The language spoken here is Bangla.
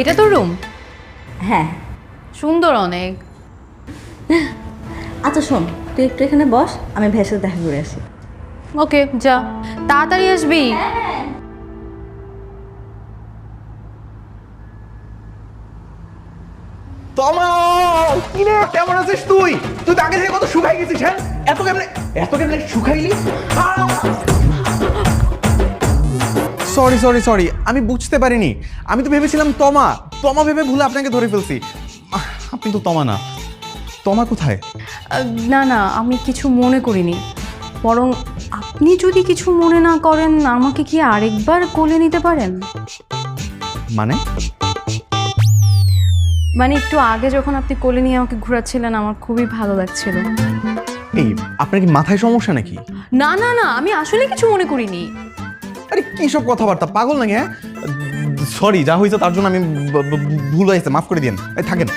এটা তোর রুম? হ্যাঁ। সুন্দর অনেক। আচ্ছা শোন, তুই একটু এখানে বস, আমি ভাইয়ের সাথে দেখা করে আসি। ওকে যা, তাড়াতাড়ি আসবি। তমা, কি রে কেমন আছিস তুই? তুই তো আগে থেকে কত শুকাই গেছিস। হ্যাঁ, এত কেমনে শুকাইলি? সরি সরি সরি, আমি বুঝতে পারিনি। আমি তো ভেবেছিলাম তমা তমা ভেবে ভুলে আপনাকে ধরে ফেলছি। আপনি তো তমা না। তমা কোথায়? না না, আমি কিছু মনে করিনি। বরং আপনি যদি কিছু মনে না করেন, আমাকে কি আরেকবার কোলে নিতে পারেন? মানে একটু আগে যখন আপনি কোলে নিয়ে আমাকে ঘোরাচ্ছিলেন, আমার খুবই ভালো লাগছিল। এই, আপনার কি মাথায় সমস্যা নাকি? না না না, আমি আসলে কিছু মনে করিনি। আরে কি সব কথাবার্তা, পাগল নাকি? হ্যাঁ, সরি, যা হয়েছে তার জন্য আমি ভুল হয়েছে, মাফ করে দিন। থাকেন।